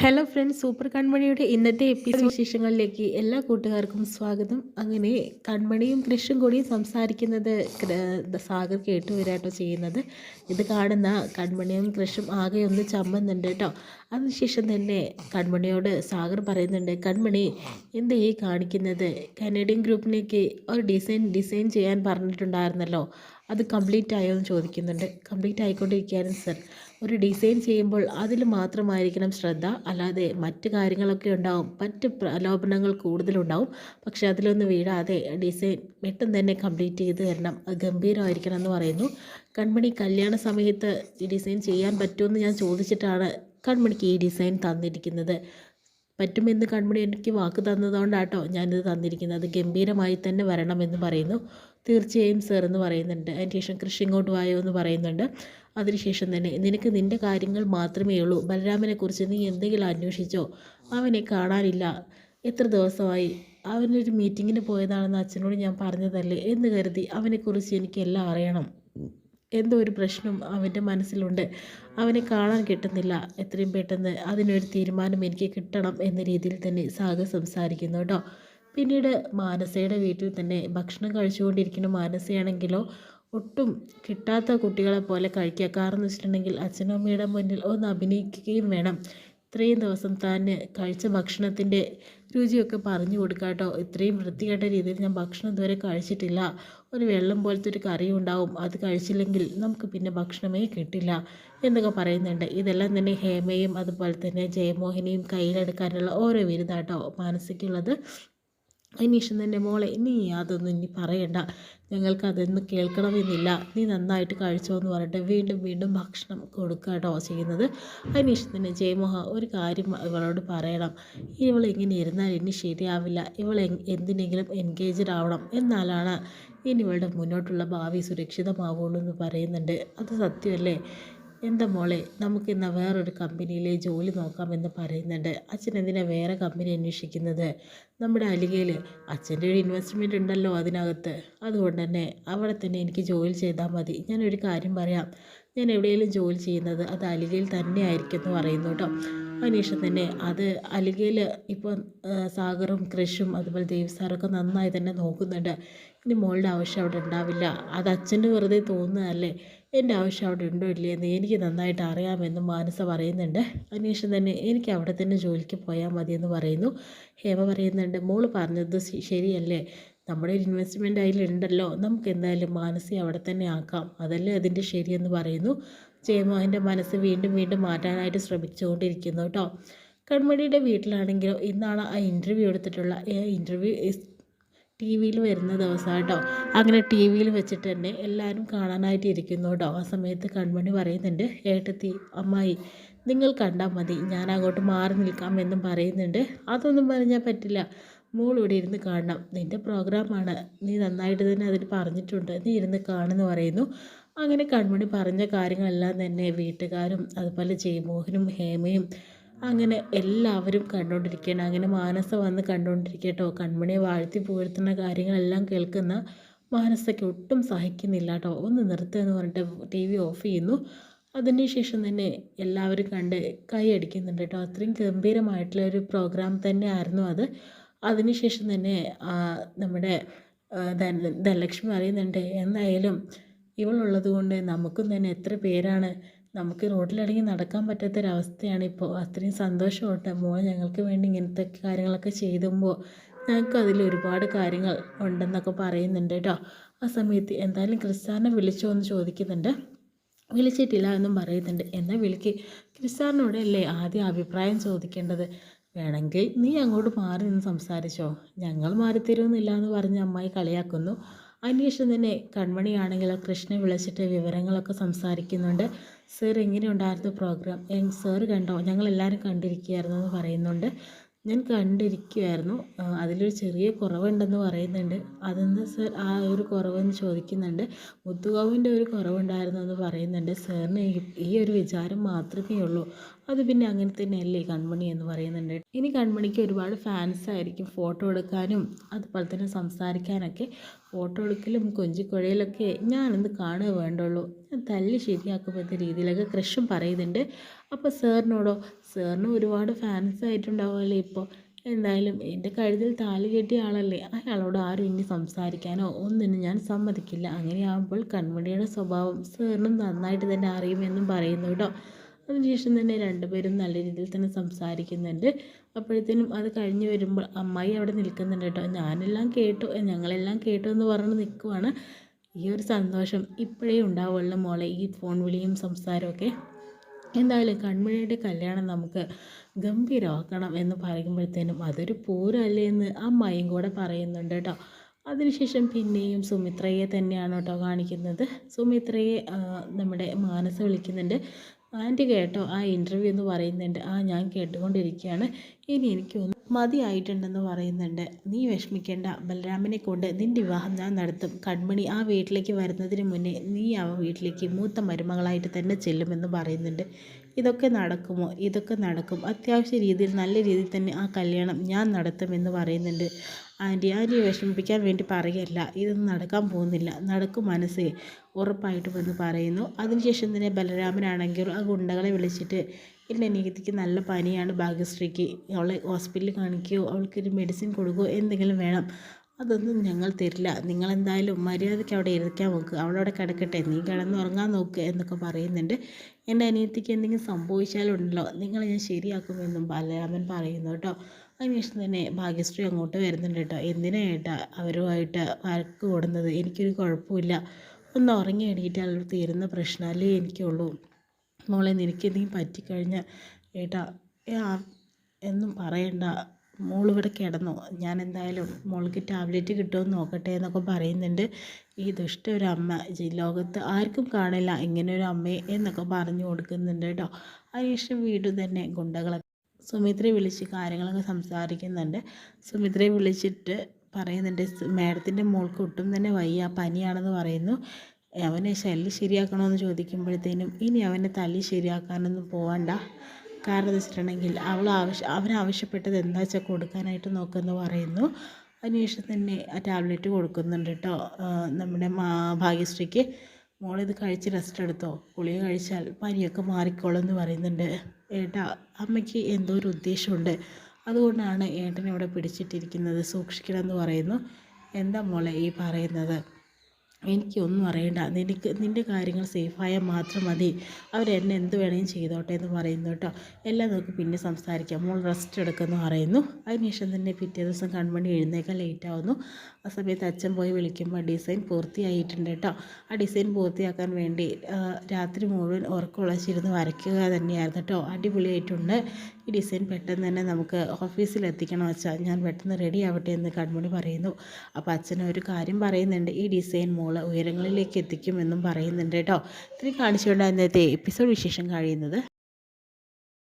Hello friends, super കൺമണിയുടെ ഇന്നത്തെ episode വിശേഷങ്ങളിലേക്ക് എല്ലാ കൂട്ടുകാർക്കും സ്വാഗതം. അങ്ങനെ കൺമണിയും കൃഷും കൂടി സംസാരിക്കുന്നത് സാഗർ കേട്ടു വരാട്ടോ ചെയ്യുന്നത്. ഇത് കാണുന്ന കൺമണിയും കൃഷും ആകെ ഒന്ന് ചമ്മുന്നുണ്ട് കേട്ടോ. അതിനുശേഷം തന്നെ കൺമണിയോട് സാഗർ പറയുന്നുണ്ട്, കൺമണി എന്താ ഈ കാണിക്കുന്നത്? കനേഡിയൻ ഗ്രൂപ്പിലേക്ക് ഒരു ഡിസൈൻ ചെയ്യാൻ പറഞ്ഞിട്ടുണ്ടായിരുന്നല്ലോ, അത് കംപ്ലീറ്റ് ആയോ എന്ന് ചോദിക്കുന്നുണ്ട്. കംപ്ലീറ്റ് ആയിക്കൊണ്ടിരിക്കുകയായിരുന്നു സർ. ഒരു ഡിസൈൻ ചെയ്യുമ്പോൾ അതിൽ മാത്രമായിരിക്കണം ശ്രദ്ധ, അല്ലാതെ മറ്റ് കാര്യങ്ങളൊക്കെ ഉണ്ടാവും, മറ്റ് പ്രലോഭനങ്ങൾ കൂടുതലുണ്ടാവും. പക്ഷേ അതിലൊന്നും വീഴാതെ ഡിസൈൻ പെട്ടെന്ന് തന്നെ കംപ്ലീറ്റ് ചെയ്ത് തരണം, അത് ഗംഭീരമായിരിക്കണം എന്ന് പറയുന്നു. കൺമണി കല്യാണ സമയത്ത് ഡിസൈൻ ചെയ്യാൻ പറ്റുമെന്ന് ഞാൻ ചോദിച്ചിട്ടാണ് കൺമണിക്ക് ഈ ഡിസൈൻ തന്നിരിക്കുന്നത്. പറ്റുമെന്ന് കൺമണി എനിക്ക് വാക്ക് തന്നതുകൊണ്ടാട്ടോ ഞാനിത് തന്നിരിക്കുന്നത്, ഗംഭീരമായി തന്നെ വരണമെന്ന് പറയുന്നു. തീർച്ചയായും സർ എന്ന് പറയുന്നുണ്ട്. അതിന് ശേഷം കൃഷി ഇങ്ങോട്ട് വായോ എന്ന് പറയുന്നുണ്ട്. അതിനുശേഷം തന്നെ നിനക്ക് നിൻ്റെ കാര്യങ്ങൾ മാത്രമേ ഉള്ളൂ, ബലരാമനെക്കുറിച്ച് നീ എന്തെങ്കിലും അന്വേഷിച്ചോ? അവനെ കാണാനില്ല, എത്ര ദിവസമായി? അവനൊരു മീറ്റിങ്ങിന് പോയതാണെന്ന് അച്ഛനോട് ഞാൻ പറഞ്ഞതല്ലേ എന്ന് കരുതി അവനെക്കുറിച്ച് എനിക്കെല്ലാം അറിയണം. എന്തോ ഒരു പ്രശ്നം അവൻ്റെ മനസ്സിലുണ്ട്, അവനെ കാണാൻ കിട്ടുന്നില്ല. എത്രയും പെട്ടെന്ന് അതിനൊരു തീരുമാനം എനിക്ക് കിട്ടണം എന്ന രീതിയിൽ തന്നെ സാഗർ സംസാരിക്കുന്നു കേട്ടോ. പിന്നീട് മാനസയുടെ വീട്ടിൽ തന്നെ ഭക്ഷണം കഴിച്ചുകൊണ്ടിരിക്കുന്ന മാനസയാണെങ്കിലോ ഒട്ടും കിട്ടാത്ത കുട്ടികളെ പോലെ കഴിക്കുക. കാരണം എന്ന് വെച്ചിട്ടുണ്ടെങ്കിൽ അച്ഛനും അമ്മയുടെ മുന്നിൽ ഒന്ന് അഭിനയിക്കുകയും വേണം. ഇത്രയും ദിവസം താൻ കഴിച്ച ഭക്ഷണത്തിൻ്റെ രുചിയൊക്കെ പറഞ്ഞു കൊടുക്കുക കേട്ടോ. ഇത്രയും വൃത്തികെട്ട രീതിയിൽ ഞാൻ ഭക്ഷണം ഇതുവരെ കഴിച്ചിട്ടില്ല. ഒരു വെള്ളം പോലത്തെ ഒരു കറി ഉണ്ടാവും, അത് കഴിച്ചില്ലെങ്കിൽ നമുക്ക് പിന്നെ ഭക്ഷണമേ കിട്ടില്ല എന്നൊക്കെ പറയുന്നുണ്ട്. ഇതെല്ലാം തന്നെ ഹേമയും അതുപോലെ തന്നെ ജയമോഹിനിയും കയ്യിലെടുക്കാനുള്ള ഓരോ വിരുദാട്ടോ മാനസിക്കുള്ളത്. അതിനുശേഷം തന്നെ മോളെ നീ അതൊന്നും ഇനി പറയണ്ട, ഞങ്ങൾക്കതൊന്നും കേൾക്കണമെന്നില്ല, നീ നന്നായിട്ട് കഴിച്ചോ എന്ന് പറഞ്ഞിട്ട് വീണ്ടും വീണ്ടും ഭക്ഷണം കൊടുക്കുക കേട്ടോ ചെയ്യുന്നത്. അതിനുശേഷം തന്നെ ജയമോഹ ഒരു കാര്യം ഇവളോട് പറയണം, ഇവളിങ്ങനെ ഇരുന്നാൽ ഇനി ശരിയാവില്ല, ഇവൾ എന്തിനെങ്കിലും എൻഗേജ്ഡ് ആവണം, എന്നാലാണ് ഇനി ഇവളുടെ മുന്നോട്ടുള്ള ഭാവി സുരക്ഷിതമാവുള്ളൂ എന്ന് പറയുന്നുണ്ട്. അത് സത്യമല്ലേ? എന്താ മോളെ, നമുക്കിന്ന് വേറൊരു കമ്പനിയിൽ ജോലി നോക്കാമെന്ന് പറയുന്നുണ്ട്. അച്ഛൻ എന്തിനാണ് വേറെ കമ്പനി അന്വേഷിക്കുന്നത്? നമ്മുടെ അലികയിൽ അച്ഛൻ്റെ ഒരു ഇൻവെസ്റ്റ്മെൻറ്റ് ഉണ്ടല്ലോ അതിനകത്ത്, അതുകൊണ്ട് തന്നെ അവിടെ തന്നെ എനിക്ക് ജോലി ചെയ്താൽ മതി. ഞാനൊരു കാര്യം പറയാം, ഞാൻ എവിടെയെങ്കിലും ജോലി ചെയ്യുന്നത് അത് അലികയിൽ തന്നെ ആയിരിക്കും എന്ന് പറയുന്നു കേട്ടോ. അതിനുശേഷം തന്നെ അത് അലികയിൽ ഇപ്പോൾ സാഗറും കൃഷും അതുപോലെ ദേവ് സാറൊക്കെ നന്നായി തന്നെ നോക്കുന്നുണ്ട്. ഇനി മോളുടെ ആവശ്യം അവിടെ ഉണ്ടാവില്ല, അത് അച്ഛന് വെറുതെ തോന്നുന്നതല്ലേ, എൻ്റെ ആവശ്യം അവിടെ ഉണ്ടോ ഇല്ലേ എന്ന് എനിക്ക് നന്നായിട്ട് അറിയാമെന്ന് മാനസ പറയുന്നുണ്ട്. അതിനുശേഷം തന്നെ എനിക്ക് അവിടെ തന്നെ ജോലിക്ക് പോയാൽ മതിയെന്ന് പറയുന്നു. ഹേമ പറയുന്നുണ്ട്, മോള് പറഞ്ഞത് ശരിയല്ലേ, നമ്മുടെ ഒരു ഇൻവെസ്റ്റ്മെൻറ്റ് അതിലുണ്ടല്ലോ, നമുക്ക് എന്തായാലും മാനസയെ അവിടെ തന്നെ ആക്കാം, അതല്ലേ അതിൻ്റെ ശരിയെന്ന് പറയുന്നു. ജയമോഹൻ്റെ മനസ്സ് വീണ്ടും വീണ്ടും മാറ്റാനായിട്ട് ശ്രമിച്ചുകൊണ്ടിരിക്കുന്നു കേട്ടോ. കൺമണിയുടെ വീട്ടിലാണെങ്കിലോ ഇന്നാണ് ആ ഇൻ്റർവ്യൂ എടുത്തിട്ടുള്ള ഇൻ്റർവ്യൂ ടി വിയിൽ വരുന്ന ദിവസം കേട്ടോ. അങ്ങനെ ടി വിയിൽ വെച്ചിട്ട് തന്നെ എല്ലാവരും കാണാനായിട്ട് ഇരിക്കുന്നു കേട്ടോ. ആ സമയത്ത് കൺമണി പറയുന്നുണ്ട്, ഏട്ടത്തി അമ്മായി നിങ്ങൾ കണ്ടാൽ മതി, ഞാൻ അങ്ങോട്ട് മാറി നിൽക്കാം എന്നും പറയുന്നുണ്ട്. അതൊന്നും പറഞ്ഞാൽ പറ്റില്ല, മോൾ ഇവിടെ ഇരുന്ന് കാണണം, നിൻ്റെ പ്രോഗ്രാമാണ്, നീ നന്നായിട്ട് തന്നെ അതിൽ പറഞ്ഞിട്ടുണ്ട്, നീ ഇരുന്ന് കാണുമെന്ന് പറയുന്നു. അങ്ങനെ കൺമണി പറഞ്ഞ കാര്യങ്ങളെല്ലാം തന്നെ വീട്ടുകാരും അതുപോലെ ജയമോഹനും ഹേമയും അങ്ങനെ എല്ലാവരും കണ്ടുകൊണ്ടിരിക്കുകയാണ്. അങ്ങനെ മാനസ വന്ന് കണ്ടുകൊണ്ടിരിക്കട്ടോ. കൺമണിയെ വാഴ്ത്തി പുകഴ്ത്തുന്ന കാര്യങ്ങളെല്ലാം കേൾക്കുന്ന മാനസയ്ക്ക് ഒട്ടും സഹിക്കുന്നില്ല കേട്ടോ. ഒന്ന് നിർത്തുക എന്ന് പറഞ്ഞിട്ട് ടി വി ഓഫ് ചെയ്യുന്നു. അതിനുശേഷം തന്നെ എല്ലാവരും കണ്ട് കൈ അടിക്കുന്നുണ്ട് കേട്ടോ. അത്രയും ഗംഭീരമായിട്ടുള്ള ഒരു പ്രോഗ്രാം തന്നെ ആയിരുന്നു അത്. അതിനുശേഷം തന്നെ നമ്മുടെ ധനലക്ഷ്മി അറിയുന്നുണ്ട്, എന്തായാലും ഇവളുള്ളത് കൊണ്ട് നമുക്കും തന്നെ എത്ര പേരാണ്, നമുക്ക് റോഡിലിറങ്ങി നടക്കാൻ പറ്റാത്തൊരവസ്ഥയാണ് ഇപ്പോൾ. അത്രയും സന്തോഷമുണ്ട് മോൾ ഞങ്ങൾക്ക് വേണ്ടി ഇങ്ങനത്തെ കാര്യങ്ങളൊക്കെ ചെയ്തുമ്പോൾ, ഞങ്ങൾക്ക് അതിൽ ഒരുപാട് കാര്യങ്ങൾ ഉണ്ടെന്നൊക്കെ പറയുന്നുണ്ട് കേട്ടോ. ആ സമയത്ത് എന്തായാലും ക്രിസ്ത്യാനെ വിളിച്ചോ എന്ന് ചോദിക്കുന്നുണ്ട്. വിളിച്ചിട്ടില്ല എന്നും പറയുന്നുണ്ട്. എന്നാൽ വിളിക്ക്, ക്രിസ്ത്യാനോടല്ലേ ആദ്യം അഭിപ്രായം ചോദിക്കേണ്ടത്, വേണമെങ്കിൽ നീ അങ്ങോട്ട് മാറി നിന്ന് സംസാരിച്ചോ, ഞങ്ങൾ മാറിത്തരുമെന്നില്ല എന്ന് പറഞ്ഞ് അമ്മായി കളിയാക്കുന്നു. അതിനുശേഷം തന്നെ കൺമണിയാണെങ്കിലോ കൃഷ്ണനെ വിളിച്ചിട്ട് വിവരങ്ങളൊക്കെ സംസാരിക്കുന്നുണ്ട്. സർ എങ്ങനെയുണ്ടായിരുന്നു പ്രോഗ്രാം, സർ കണ്ടോ, ഞങ്ങളെല്ലാവരും കണ്ടിരിക്കുകയായിരുന്നു എന്ന് പറയുന്നുണ്ട്. ഞാൻ കണ്ടിരിക്കുമായിരുന്നു, അതിലൊരു ചെറിയ കുറവുണ്ടെന്ന് പറയുന്നുണ്ട്. അതെന്താ സർ ആ ഒരു കുറവെന്ന് ചോദിക്കുന്നുണ്ട്. മുത്തുകാവിൻ്റെ ഒരു കുറവുണ്ടായിരുന്നു എന്ന് പറയുന്നുണ്ട്. സാറിന് ഈ ഒരു വിചാരം മാത്രമേ ഉള്ളൂ, അത് പിന്നെ അങ്ങനെ തന്നെയല്ലേ കൺമണി എന്ന് പറയുന്നുണ്ട്. ഇനി കൺമണിക്ക് ഒരുപാട് ഫാൻസ് ആയിരിക്കും, ഫോട്ടോ എടുക്കാനും അതുപോലെ തന്നെ സംസാരിക്കാനൊക്കെ. ഫോട്ടോ എടുക്കലും കൊഞ്ചിക്കൊഴയിലൊക്കെ ഞാനൊന്ന് കാണുക വേണ്ടുള്ളൂ, ഞാൻ തല്ലി ശരിയാക്കുമെന്ന രീതിയിലൊക്കെ കൃഷും പറയുന്നുണ്ട്. അപ്പോൾ സാറിനോടോ, സാറിന് ഒരുപാട് ഫാൻസ് ആയിട്ടുണ്ടാവുമല്ലോ ഇപ്പോൾ. എന്തായാലും എൻ്റെ കഴുത്തിൽ താലി കെട്ടിയ ആളല്ലേ, അയാളോട് ആരും ഇനി സംസാരിക്കാനോ ഒന്നിനും ഞാൻ സമ്മതിക്കില്ല. അങ്ങനെയാകുമ്പോൾ കൺമണിയുടെ സ്വഭാവം സാറിനും നന്നായിട്ട് തന്നെ അറിയുമെന്നും പറയുന്നു കേട്ടോ. അതിനുശേഷം തന്നെ രണ്ടുപേരും നല്ല രീതിയിൽ തന്നെ സംസാരിക്കുന്നുണ്ട്. അപ്പോഴത്തേനും അത് കഴിഞ്ഞ് വരുമ്പോൾ അമ്മായി അവിടെ നിൽക്കുന്നുണ്ട് കേട്ടോ. ഞാനെല്ലാം കേട്ടു, ഞങ്ങളെല്ലാം കേട്ടു എന്ന് പറഞ്ഞ് നിൽക്കുവാണ്. ഈ ഒരു സന്തോഷം ഇപ്പോഴേ ഉണ്ടാവുള്ളൂ മോളെ, ഈ ഫോൺ വിളിയും സംസാരമൊക്കെ. എന്തായാലും കൺമണിയുടെ കല്യാണം നമുക്ക് ഗംഭീരമാക്കണം എന്ന് പറയുമ്പോഴത്തേനും അതൊരു പൂരമല്ലേ എന്ന് അമ്മായിയും കൂടെ പറയുന്നുണ്ട് കേട്ടോ. അതിനുശേഷം പിന്നെയും സുമിത്രയെ തന്നെയാണ് കേട്ടോ കാണിക്കുന്നത്. സുമിത്രയെ നമ്മുടെ മാനസ വിളിക്കുന്നുണ്ട്. ആൻറ്റി കേട്ടോ ആ ഇൻ്റർവ്യൂ എന്ന് പറയുന്നുണ്ട്. ഞാൻ കേട്ടുകൊണ്ടിരിക്കുകയാണ്. ഇനി എനിക്കൊന്ന് മതിയായിട്ടുണ്ടെന്ന് പറയുന്നുണ്ട്. നീ വിഷമിക്കേണ്ട, ബലരാമനെ കൊണ്ട് നിൻ്റെ വിവാഹം ഞാൻ നടത്തും. കൺമണി ആ വീട്ടിലേക്ക് വരുന്നതിന് മുന്നേ നീ ആ വീട്ടിലേക്ക് മൂത്ത മരുമകളായിട്ട് തന്നെ ചെല്ലുമെന്ന് പറയുന്നുണ്ട്. ഇതൊക്കെ നടക്കുമോ? ഇതൊക്കെ നടക്കും. അത്യാവശ്യ രീതിയിൽ നല്ല രീതിയിൽ തന്നെ ആ കല്യാണം ഞാൻ നടത്തുമെന്ന് പറയുന്നുണ്ട്. ആൻറ്റിയെ വിഷമിപ്പിക്കാൻ വേണ്ടി പറയല്ല, ഇതൊന്നും നടക്കാൻ പോകുന്നില്ല, നടക്കും മനസ്സേ, ഉറപ്പായിട്ടും എന്ന് പറയുന്നു. അതിനുശേഷം തന്നെ ബലരാമനാണെങ്കിൽ ആ ഗുണ്ടകളെ വിളിച്ചിട്ട് എൻ്റെ അനിയത്തിക്ക് നല്ല പനിയാണ് ഭാഗ്യശ്രീക്ക്, അവളെ ഹോസ്പിറ്റലിൽ കാണിക്കുകയോ അവൾക്കൊരു മെഡിസിൻ കൊടുക്കുകയോ എന്തെങ്കിലും വേണം, അതൊന്നും ഞങ്ങൾ തരില്ല, നിങ്ങളെന്തായാലും മര്യാദയ്ക്ക് അവിടെ ഇരിക്കാൻ നോക്കുക, അവളവിടെ കിടക്കട്ടെ, നീ കിടന്നുറങ്ങാൻ നോക്കുക എന്നൊക്കെ പറയുന്നുണ്ട്. എൻ്റെ അനിയത്തിക്ക് എന്തെങ്കിലും സംഭവിച്ചാലുണ്ടല്ലോ നിങ്ങളെ ഞാൻ ശരിയാക്കുമെന്നും ബലരാമൻ പറയുന്നു കേട്ടോ. അതിനുശേഷം തന്നെ ഭാഗ്യശ്രീ അങ്ങോട്ട് വരുന്നുണ്ട് കേട്ടോ. എന്തിനാ ഏട്ടാ അവരുമായിട്ട് വഴക്ക് കൂടുന്നത്? എനിക്കൊരു കുഴപ്പമില്ല, ഒന്ന് ഉറങ്ങി എണീറ്റാൽ തീരുന്ന പ്രശ്നമല്ലേ എനിക്കുള്ളൂ. മോളെ നിനക്ക് എന്തെങ്കിലും പറ്റിക്കഴിഞ്ഞാൽ ഏട്ടാ എന്നും പറയണ്ട, മോളിവിടെ കിടന്നു, ഞാൻ എന്തായാലും മോൾക്ക് ടാബ്ലറ്റ് കിട്ടുമെന്ന് നോക്കട്ടെ എന്നൊക്കെ പറയുന്നുണ്ട്. ഈ ദുഷ്ട ഒരു അമ്മ ലോകത്ത് ആർക്കും കാണില്ല ഇങ്ങനെ ഒരു അമ്മയെ എന്നൊക്കെ പറഞ്ഞു കൊടുക്കുന്നുണ്ട് കേട്ടോ. അതിനുശേഷം വീണ്ടും തന്നെ ഗുണ്ടകളൊക്കെ സുമിത്രയെ വിളിച്ച് കാര്യങ്ങളൊക്കെ സംസാരിക്കുന്നുണ്ട്. സുമിത്രയെ വിളിച്ചിട്ട് പറയുന്നുണ്ട്, മാഡത്തിൻ്റെ മോൾക്ക് ഒട്ടും തന്നെ വയ്യ, പനിയാണെന്ന് പറയുന്നു. അവനെ ശല്യം ശരിയാക്കണമെന്ന് ചോദിക്കുമ്പോഴത്തേനും ഇനി അവനെ തല്ലി ശരിയാക്കാനൊന്നും പോവണ്ട, കാരണം എന്ന് വെച്ചിട്ടുണ്ടെങ്കിൽ അവൻ ആവശ്യപ്പെട്ടത് എന്താ വെച്ചാൽ കൊടുക്കാനായിട്ട് നോക്കുമെന്ന് പറയുന്നു. അതിനുശേഷം തന്നെ ആ ടാബ്ലറ്റ് കൊടുക്കുന്നുണ്ട് കേട്ടോ നമ്മുടെ ഭാഗ്യശ്രീക്ക്. മോളിത് കഴിച്ച് റെസ്റ്റ് എടുത്തോ, ഗുളിക കഴിച്ചാൽ പനിയൊക്കെ മാറിക്കോളും എന്ന് പറയുന്നുണ്ട്. ഏട്ടാ അമ്മയ്ക്ക് എന്തോ ഒരു ഉദ്ദേശമുണ്ട്, അതുകൊണ്ടാണ് ഏട്ടനെ ഇവിടെ പിടിച്ചിട്ടിരിക്കുന്നത്, സൂക്ഷിക്കണം എന്ന് പറയുന്നു. എന്താ മോളെ ഈ പറയുന്നത്? എനിക്കൊന്നും അറിയണ്ട, നിൻ്റെ കാര്യങ്ങൾ സേഫായാൽ മാത്രം മതി, അവരെന്നെ എന്ത് വേണമെങ്കിലും ചെയ്തോട്ടെ എന്ന് പറയുന്നു കേട്ടോ. എല്ലാം നമുക്ക് പിന്നെ സംസാരിക്കാം, മോൾ റെസ്റ്റ് എടുക്കുമെന്ന് പറയുന്നു. അതിനുശേഷം തന്നെ പിറ്റേ ദിവസം കൺമണി എഴുന്നേക്കാൻ ലേറ്റ് ആവുന്നു. ആ സമയത്ത് അച്ഛൻ പോയി വിളിക്കുമ്പോൾ ഡിസൈൻ പൂർത്തിയായിട്ടുണ്ട് കേട്ടോ. ആ ഡിസൈൻ പൂർത്തിയാക്കാൻ വേണ്ടി രാത്രി മുഴുവൻ ഉറക്കമുളച്ചിരുന്ന് വരയ്ക്കുക തന്നെയായിരുന്നു കേട്ടോ. അടിപൊളിയായിട്ടുണ്ട്. ഈ ഡിസൈൻ പെട്ടെന്ന് തന്നെ നമുക്ക് ഓഫീസിൽ എത്തിക്കണം അച്ഛാ, ഞാൻ പെട്ടെന്ന് റെഡി ആവട്ടെ എന്ന് കൺമണി പറയുന്നു. അപ്പോൾ അച്ഛൻ ഒരു കാര്യം പറയുന്നുണ്ട്, ഈ ഡിസൈൻ മോള് ഉയരങ്ങളിലേക്ക് എത്തിക്കുമെന്നും പറയുന്നുണ്ട് കേട്ടോ. ഇത്രയും കാണിച്ചുകൊണ്ട് ഇന്നത്തെ എപ്പിസോഡ് വിശേഷം കഴിയുന്നത്.